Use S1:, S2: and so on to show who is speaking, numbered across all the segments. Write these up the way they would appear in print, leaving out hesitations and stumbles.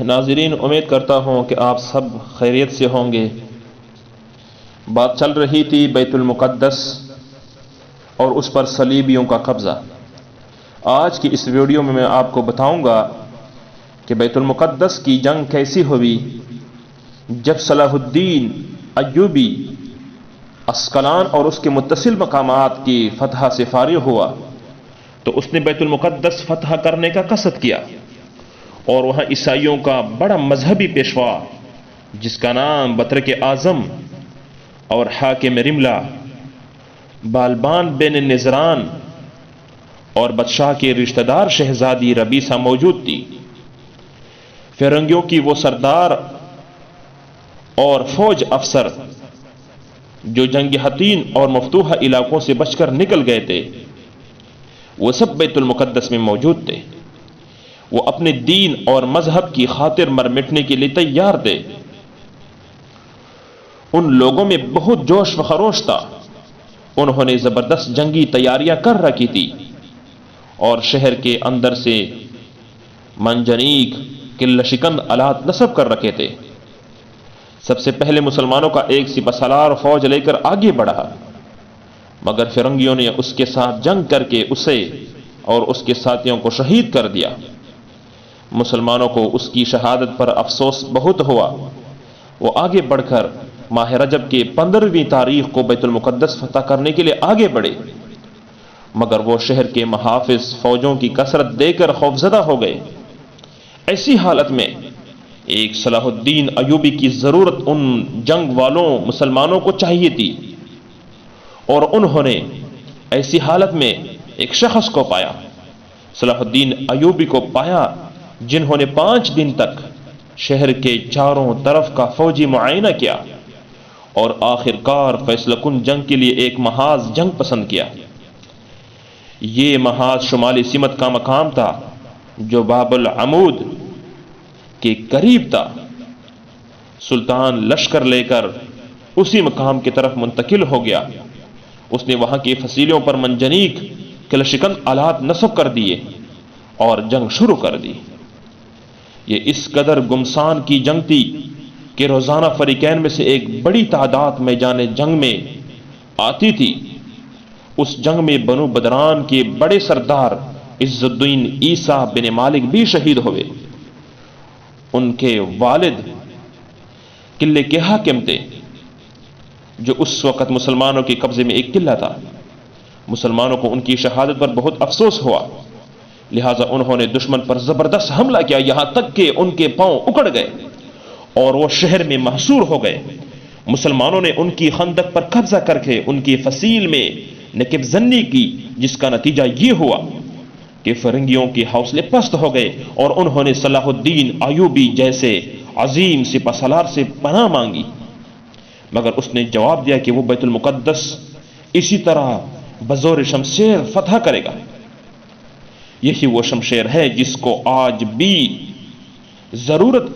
S1: ناظرین، امید کرتا ہوں کہ آپ سب خیریت سے ہوں گے۔ بات چل رہی تھی بیت المقدس اور اس پر صلیبیوں کا قبضہ۔ آج کی اس ویڈیو میں آپ کو بتاؤں گا کہ بیت المقدس کی جنگ کیسی ہوئی۔ جب صلاح الدین ایوبی اسقلان اور اس کے متصل مقامات کی فتح سے فارغ ہوا تو اس نے بیت المقدس فتح کرنے کا قصد کیا، اور وہاں عیسائیوں کا بڑا مذہبی پیشوا جس کا نام بطرک اعظم اور حاکم رملہ بالبان بن نذران اور بادشاہ کے رشتہ دار شہزادی ربیسہ موجود تھی۔ فرنگیوں کی وہ سردار اور فوج افسر جو جنگ حتین اور مفتوحہ علاقوں سے بچ کر نکل گئے تھے، وہ سب بیت المقدس میں موجود تھے۔ وہ اپنے دین اور مذہب کی خاطر مر مٹنے کے لیے تیار تھے۔ ان لوگوں میں بہت جوش و خروش تھا۔ انہوں نے زبردست جنگی تیاریاں کر رکھی تھی اور شہر کے اندر سے منجنیق قلعہ شکن آلات نصب کر رکھے تھے۔ سب سے پہلے مسلمانوں کا ایک سپہ سالار فوج لے کر آگے بڑھا، مگر فرنگیوں نے اس کے ساتھ جنگ کر کے اسے اور اس کے ساتھیوں کو شہید کر دیا۔ مسلمانوں کو اس کی شہادت پر افسوس بہت ہوا۔ وہ آگے بڑھ کر ماہ رجب کے 15ویں تاریخ کو بیت المقدس فتح کرنے کے لیے آگے بڑھے، مگر وہ شہر کے محافظ فوجوں کی کثرت دے کر خوفزدہ ہو گئے۔ ایسی حالت میں ایک صلاح الدین ایوبی کی ضرورت ان جنگ والوں مسلمانوں کو چاہیے تھی، اور انہوں نے ایسی حالت میں ایک شخص کو پایا، صلاح الدین ایوبی کو پایا، جنہوں نے 5 دن تک شہر کے چاروں طرف کا فوجی معائنہ کیا اور آخر کار فیصلہ کن جنگ کے لیے ایک محاذ جنگ پسند کیا۔ یہ محاذ شمالی سمت کا مقام تھا جو باب العمود کے قریب تھا۔ سلطان لشکر لے کر اسی مقام کی طرف منتقل ہو گیا۔ اس نے وہاں کی فصیلوں پر منجنیق قلعہ شکن آلات نصب کر دیے اور جنگ شروع کر دی۔ یہ اس قدر گمسان کی جنگ تھی کہ روزانہ فریقین میں سے ایک بڑی تعداد میدان جنگ میں آتی تھی۔ اس جنگ میں بنو بدران کے بڑے سردار عز الدین عیسیٰ بن مالک بھی شہید ہوئے۔ ان کے والد قلعے کے حاکم تھے، جو اس وقت مسلمانوں کے قبضے میں ایک قلعہ تھا۔ مسلمانوں کو ان کی شہادت پر بہت افسوس ہوا، لہٰذا انہوں نے دشمن پر زبردست حملہ کیا، یہاں تک کہ ان کے پاؤں اکڑ گئے اور وہ شہر میں محصور ہو گئے۔ مسلمانوں نے ان کی خندق پر قبضہ کر کے ان کی فصیل میں نکب زنی کی، جس کا نتیجہ یہ ہوا کہ فرنگیوں کے حوصلے پست ہو گئے اور انہوں نے صلاح الدین ایوبی جیسے عظیم سپہ سالار سے پناہ مانگی، مگر اس نے جواب دیا کہ وہ بیت المقدس اسی طرح بزور شمشیر فتح کرے گا۔ یہی وہ شمشیر ہے جس کو آج بھی ضرورت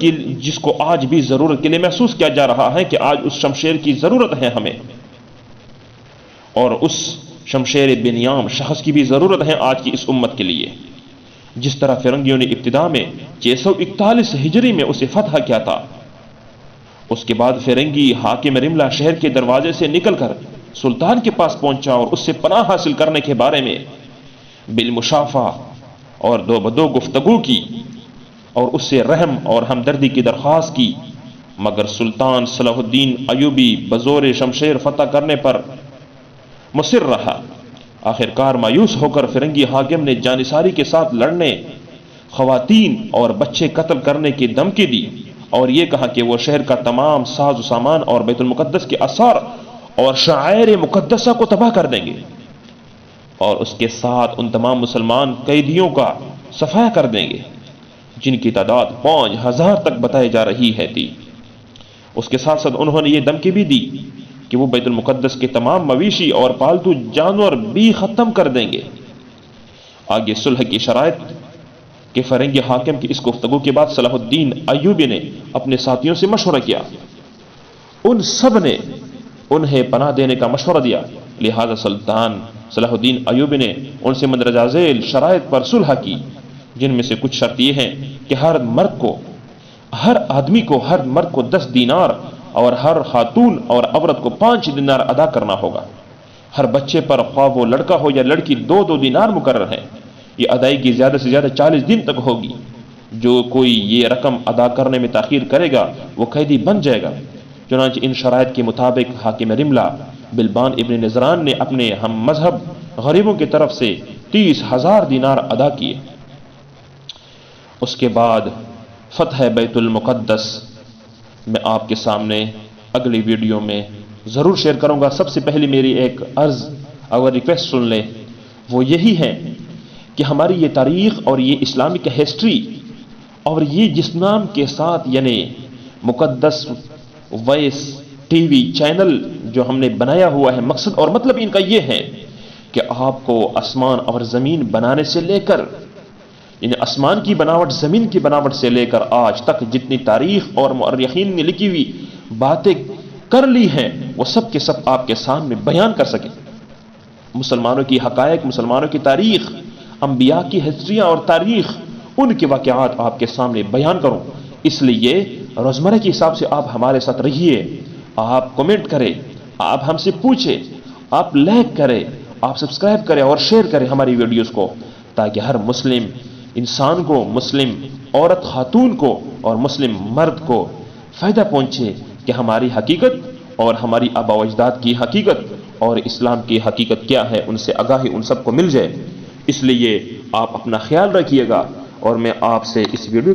S1: کے لیے محسوس کیا جا رہا ہے کہ آج اس شمشیر کی ضرورت ہے ہمیں، اور اس شمشیر بنیام شخص کی بھی ضرورت ہے آج کی اس امت کے لیے۔ جس طرح فرنگیوں نے ابتدا میں 641 ہجری میں اسے فتح کیا تھا، اس کے بعد فرنگی حاکم رملہ شہر کے دروازے سے نکل کر سلطان کے پاس پہنچا اور اس سے پناہ حاصل کرنے کے بارے میں بالمشافہ اور دو بدو گفتگو کی اور اس سے رحم اور ہمدردی کی درخواست کی، مگر سلطان صلاح الدین ایوبی بزور شمشیر فتح کرنے پر مصر رہا۔ آخر کار مایوس ہو کر فرنگی حاکم نے جانثاری کے ساتھ لڑنے، خواتین اور بچے قتل کرنے کی دھمکی دی اور یہ کہا کہ وہ شہر کا تمام ساز و سامان اور بیت المقدس کے آثار اور شعائر مقدسہ کو تباہ کر دیں گے، اور اس کے ساتھ ان تمام مسلمان قیدیوں کا صفایا کر دیں گے جن کی تعداد 5000 تک بتائی جا رہی ہے تھی۔ اس کے ساتھ ساتھ انہوں نے یہ دھمکی بھی دی کہ وہ بیت المقدس کے تمام مویشی اور پالتو جانور بھی ختم کر دیں گے۔ آگے صلح کی شرائط کہ فرنگی حاکم کی اس گفتگو کے بعد صلاح الدین ایوبی نے اپنے ساتھیوں سے مشورہ کیا، ان سب نے انہیں پناہ دینے کا مشورہ دیا، لہذا سلطان صلاح الدین ایوبی نے ان سے مندرجہ ذیل شرائط پر صلح کی، جن میں سے کچھ شرط یہ ہیں کہ ہر مرد کو ہر آدمی کو، ہر مرد کو 10 دینار اور ہر خاتون اور عورت کو 5 دینار ادا کرنا ہوگا۔ ہر بچے پر، خواہ وہ لڑکا ہو یا لڑکی، 2 دینار مقرر ہے۔ یہ ادائیگی زیادہ سے زیادہ 40 دن تک ہوگی۔ جو کوئی یہ رقم ادا کرنے میں تاخیر کرے گا وہ قیدی بن جائے گا۔ چنانچہ ان شرائط کے مطابق حاکم رملہ بلبان ابن نذران نے اپنے ہم مذہب غریبوں کی طرف سے 30,000 دینار ادا کیے۔ اس کے بعد فتح بیت المقدس میں آپ کے سامنے اگلی ویڈیو میں ضرور شیئر کروں گا۔ سب سے پہلے میری ایک عرض اور ریکویسٹ سن لیں، وہ یہی ہے کہ ہماری یہ تاریخ اور یہ اسلامک ہسٹری اور یہ جس نام کے ساتھ یعنی مقدس وائس ٹی وی چینل جو ہم نے بنایا ہوا ہے، مقصد اور مطلب ان کا یہ ہے کہ آپ کو آسمان اور زمین بنانے سے لے کر، یعنی آسمان کی بناوٹ، زمین کی بناوٹ سے لے کر آج تک جتنی تاریخ اور مورخین نے لکھی ہوئی باتیں کر لی ہیں، وہ سب کے سب آپ کے سامنے بیان کر سکیں۔ مسلمانوں کی حقائق، مسلمانوں کی تاریخ، انبیاء کی ہسٹریاں اور تاریخ، ان کے واقعات آپ کے سامنے بیان کروں۔ اس لیے روزمرہ کے حساب سے آپ ہمارے ساتھ رہیے، آپ کمنٹ کریں، آپ ہم سے پوچھیں، آپ لائک کریں، آپ سبسکرائب کریں اور شیئر کریں ہماری ویڈیوز کو، تاکہ ہر مسلم انسان کو، مسلم عورت خاتون کو اور مسلم مرد کو فائدہ پہنچے کہ ہماری حقیقت اور ہماری آباء و اجداد کی حقیقت اور اسلام کی حقیقت کیا ہے، ان سے آگاہی ان سب کو مل جائے۔ اس لیے آپ اپنا خیال رکھیے گا، اور میں آپ سے اس ویڈیو